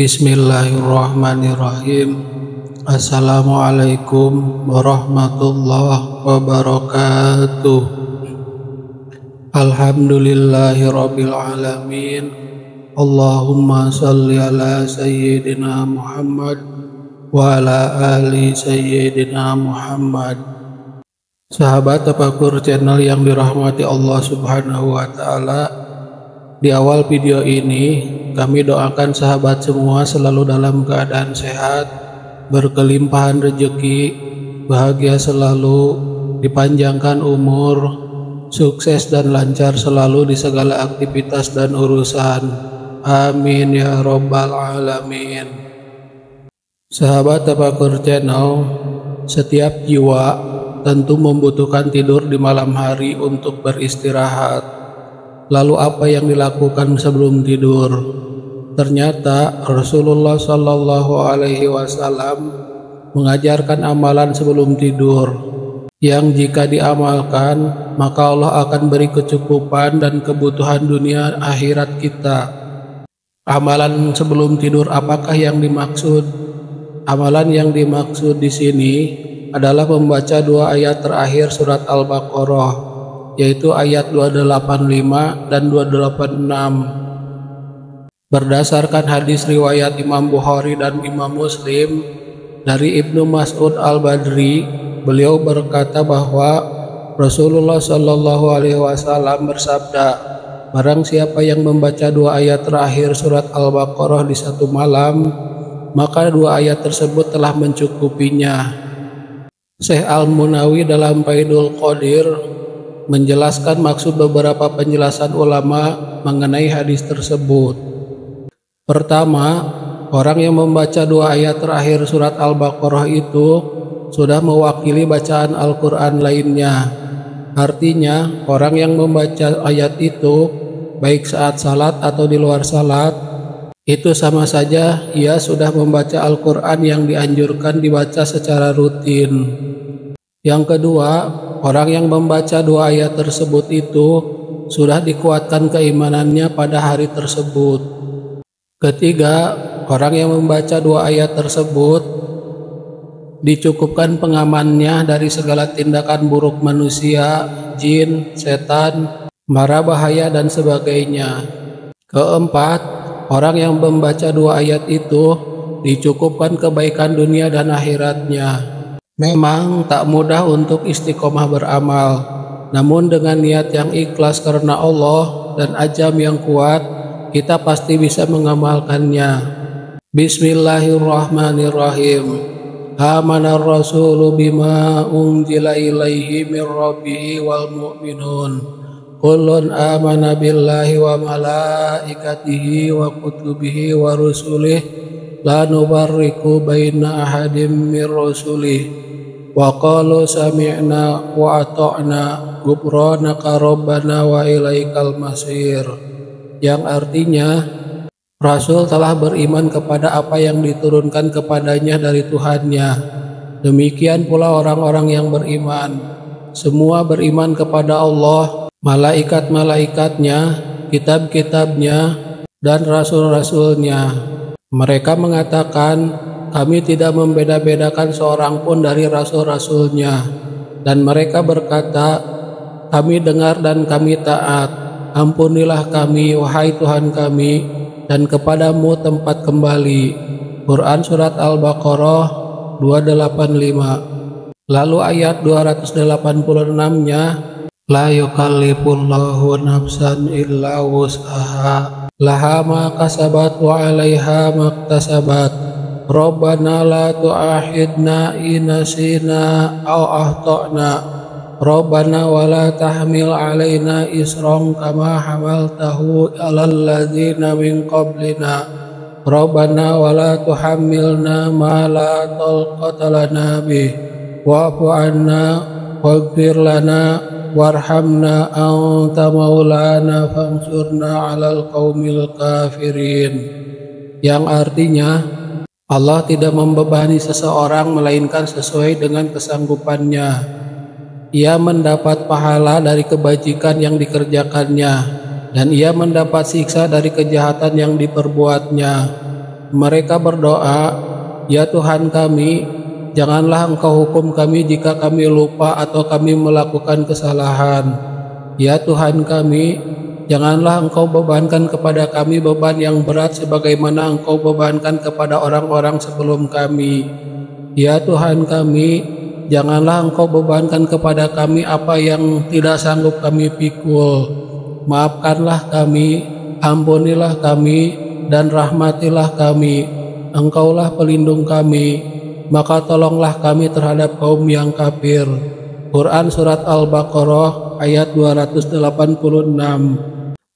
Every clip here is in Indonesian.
Bismillahirrahmanirrahim. Assalamualaikum warahmatullahi wabarakatuh. Alhamdulillahirabbil alamin. Allahumma shalli ala sayyidina Muhammad wa ala ali sayyidina Muhammad. Sahabat Tafakur channel yang dirahmati Allah Subhanahu wa taala, di awal video ini kami doakan sahabat semua selalu dalam keadaan sehat, berkelimpahan rezeki, bahagia selalu, dipanjangkan umur, sukses dan lancar selalu di segala aktivitas dan urusan. Amin ya robbal alamin. Sahabat Tafakur channel, setiap jiwa tentu membutuhkan tidur di malam hari untuk beristirahat. Lalu apa yang dilakukan sebelum tidur? Ternyata Rasulullah Shallallahu Alaihi Wasallam mengajarkan amalan sebelum tidur yang jika diamalkan maka Allah akan beri kecukupan dan kebutuhan dunia akhirat kita. Amalan sebelum tidur apakah yang dimaksud? Amalan yang dimaksud di sini adalah membaca dua ayat terakhir surat Al-Baqarah, yaitu ayat 285 dan 286. Berdasarkan hadis riwayat Imam Bukhari dan Imam Muslim dari Ibnu Mas'ud Al-Badri, beliau berkata bahwa Rasulullah Shallallahu Alaihi Wasallam bersabda, barang siapa yang membaca dua ayat terakhir surat Al-Baqarah di satu malam, maka dua ayat tersebut telah mencukupinya. Syekh Al-Munawi dalam Faidul Qadir menjelaskan maksud beberapa penjelasan ulama mengenai hadis tersebut. Pertama, orang yang membaca dua ayat terakhir surat Al-Baqarah itu sudah mewakili bacaan Al-Quran lainnya. Artinya, orang yang membaca ayat itu baik saat salat atau di luar salat, itu sama saja ia sudah membaca Al-Quran yang dianjurkan dibaca secara rutin. Yang kedua, orang yang membaca dua ayat tersebut itu sudah dikuatkan keimanannya pada hari tersebut. Ketiga, orang yang membaca dua ayat tersebut dicukupkan pengamannya dari segala tindakan buruk manusia, jin, setan, mara bahaya dan sebagainya. Keempat, orang yang membaca dua ayat itu dicukupkan kebaikan dunia dan akhiratnya. Memang tak mudah untuk istiqomah beramal, namun dengan niat yang ikhlas karena Allah dan azam yang kuat, kita pasti bisa mengamalkannya. Bismillahirrahmanirrahim. Amanar rasulu bima unzila ilaihi mir rabbihi wal mu'minun. Kullun amana billahi wa malaikatihi wa kutubihi wa rusulihi la nufarriqu baina ahadim mir rusulihi. Wa qalu sami'na wa ata'na ghufranaka rabbana wa ilaikal masir, yang artinya Rasul telah beriman kepada apa yang diturunkan kepadanya dari Tuhannya. Demikian pula orang-orang yang beriman. Semua beriman kepada Allah, malaikat-malaikatnya, kitab-kitabnya, dan rasul-rasulnya. Mereka mengatakan, kami tidak membeda-bedakan seorang pun dari rasul-rasulnya. Dan mereka berkata, kami dengar dan kami taat. Ampunilah kami, wahai Tuhan kami, dan kepadamu tempat kembali. Quran Surat Al-Baqarah 285. Lalu ayat 286-nya, la yukallifullahu nafsan illa wus'aha, laha ma kasabat wa 'alaiha maktasabat. Rabbana la tu'ahidna in nasina aw akhtana. Rabbana wa la tahmil 'alaina isran kama hamaltahu 'alal ladzina min qablina. Rabbana wa la tuhammilna ma la taqata lana bih. Wa'fu 'anna waghfir lana warhamna anta maulana fansurna 'alal qaumil kafirin. Yang artinya, Allah tidak membebani seseorang melainkan sesuai dengan kesanggupannya. Ia mendapat pahala dari kebajikan yang dikerjakannya, dan ia mendapat siksa dari kejahatan yang diperbuatnya. Mereka berdoa, "Ya Tuhan kami, janganlah Engkau hukum kami jika kami lupa atau kami melakukan kesalahan. Ya Tuhan kami, janganlah Engkau bebankan kepada kami beban yang berat sebagaimana Engkau bebankan kepada orang-orang sebelum kami. Ya Tuhan kami, janganlah Engkau bebankan kepada kami apa yang tidak sanggup kami pikul. Maafkanlah kami, ampunilah kami, dan rahmatilah kami. Engkaulah pelindung kami, maka tolonglah kami terhadap kaum yang kafir." Quran Surat Al-Baqarah ayat 286.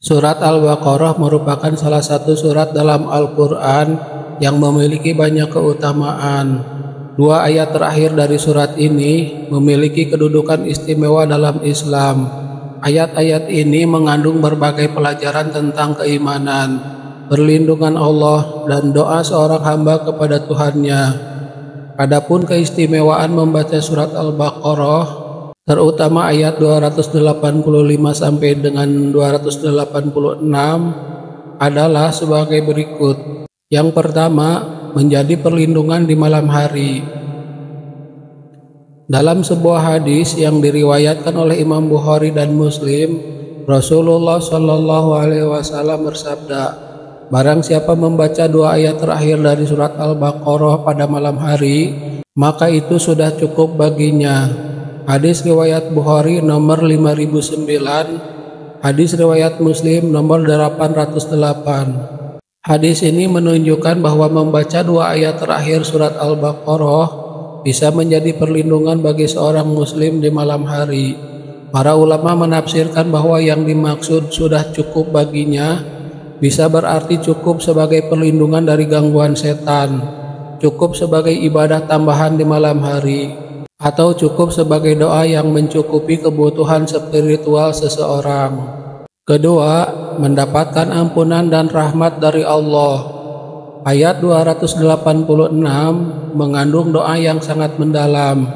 Surat Al-Baqarah merupakan salah satu surat dalam Al-Quran yang memiliki banyak keutamaan. Dua ayat terakhir dari surat ini memiliki kedudukan istimewa dalam Islam. Ayat-ayat ini mengandung berbagai pelajaran tentang keimanan, perlindungan Allah, dan doa seorang hamba kepada Tuhannya. Adapun keistimewaan membaca surat Al-Baqarah, terutama ayat 285 sampai dengan 286 adalah sebagai berikut. Yang pertama, menjadi perlindungan di malam hari. Dalam sebuah hadis yang diriwayatkan oleh Imam Bukhari dan Muslim, Rasulullah Shallallahu Alaihi Wasallam bersabda, "Barang siapa membaca dua ayat terakhir dari surat Al-Baqarah pada malam hari, maka itu sudah cukup baginya." Hadis riwayat Bukhari nomor 5009, hadis riwayat Muslim nomor 808. Hadis ini menunjukkan bahwa membaca dua ayat terakhir surat Al-Baqarah bisa menjadi perlindungan bagi seorang muslim di malam hari. Para ulama menafsirkan bahwa yang dimaksud sudah cukup baginya bisa berarti cukup sebagai perlindungan dari gangguan setan, cukup sebagai ibadah tambahan di malam hari, atau cukup sebagai doa yang mencukupi kebutuhan spiritual seseorang. Kedua, mendapatkan ampunan dan rahmat dari Allah. Ayat 286 mengandung doa yang sangat mendalam,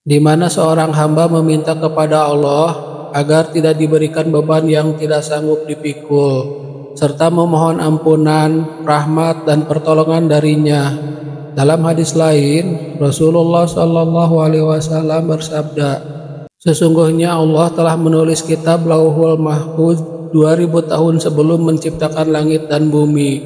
di mana seorang hamba meminta kepada Allah agar tidak diberikan beban yang tidak sanggup dipikul, serta memohon ampunan, rahmat, dan pertolongan darinya. Dalam hadis lain, Rasulullah Shallallahu Alaihi Wasallam bersabda, "Sesungguhnya Allah telah menulis kitab Lauhul Mahfuz 2000 tahun sebelum menciptakan langit dan bumi.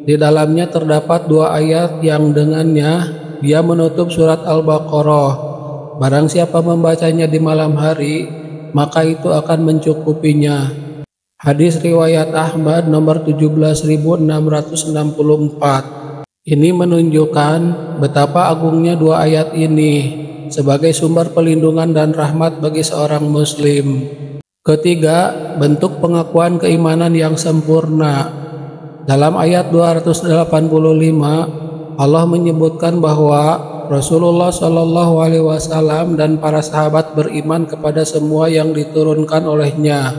Di dalamnya terdapat dua ayat yang dengannya Dia menutup surat Al-Baqarah. Barang siapa membacanya di malam hari, maka itu akan mencukupinya." Hadis riwayat Ahmad nomor 17.664. Ini menunjukkan betapa agungnya dua ayat ini sebagai sumber perlindungan dan rahmat bagi seorang muslim. Ketiga, bentuk pengakuan keimanan yang sempurna. Dalam ayat 285, Allah menyebutkan bahwa Rasulullah Shallallahu Alaihi Wasallam dan para sahabat beriman kepada semua yang diturunkan olehnya,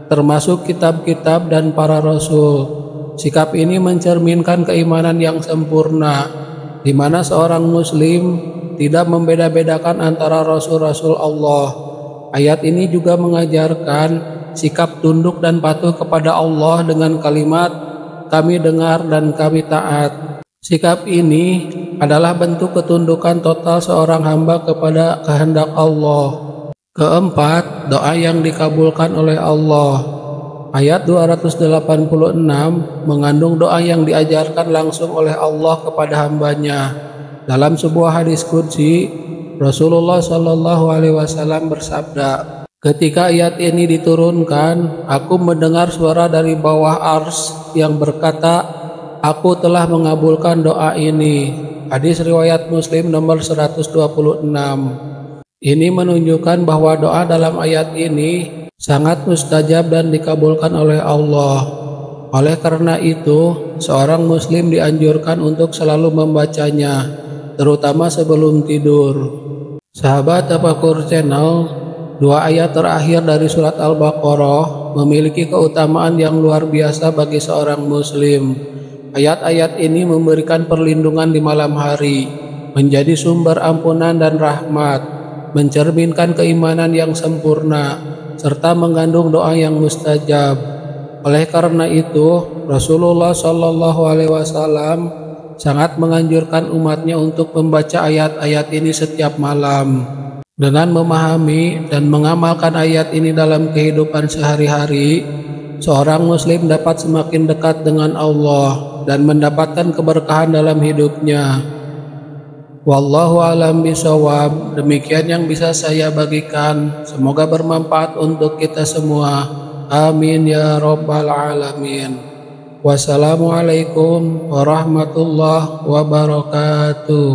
termasuk kitab-kitab dan para rasul. Sikap ini mencerminkan keimanan yang sempurna, di mana seorang muslim tidak membeda-bedakan antara rasul-rasul Allah. Ayat ini juga mengajarkan sikap tunduk dan patuh kepada Allah dengan kalimat, "Kami dengar dan kami taat." Sikap ini adalah bentuk ketundukan total seorang hamba kepada kehendak Allah. Keempat, doa yang dikabulkan oleh Allah. Ayat 286 mengandung doa yang diajarkan langsung oleh Allah kepada hambanya. Dalam sebuah hadis qudsi, Rasulullah Shallallahu Alaihi Wasallam bersabda, "Ketika ayat ini diturunkan, aku mendengar suara dari bawah ars yang berkata, 'Aku telah mengabulkan doa ini.'" Hadis riwayat Muslim nomor 126. Ini menunjukkan bahwa doa dalam ayat ini sangat mustajab dan dikabulkan oleh Allah. Oleh karena itu, seorang muslim dianjurkan untuk selalu membacanya, terutama sebelum tidur. Sahabat Tafakur Channel, dua ayat terakhir dari surat Al-Baqarah memiliki keutamaan yang luar biasa bagi seorang muslim. Ayat-ayat ini memberikan perlindungan di malam hari, menjadi sumber ampunan dan rahmat, mencerminkan keimanan yang sempurna, serta mengandung doa yang mustajab. Oleh karena itu, Rasulullah Shallallahu Alaihi Wasallam sangat menganjurkan umatnya untuk membaca ayat-ayat ini setiap malam. Dengan memahami dan mengamalkan ayat ini dalam kehidupan sehari-hari, seorang muslim dapat semakin dekat dengan Allah dan mendapatkan keberkahan dalam hidupnya. Wallahu alam bisawab. Demikian yang bisa saya bagikan. Semoga bermanfaat untuk kita semua. Amin ya rabbal alamin. Wassalamualaikum warahmatullahi wabarakatuh.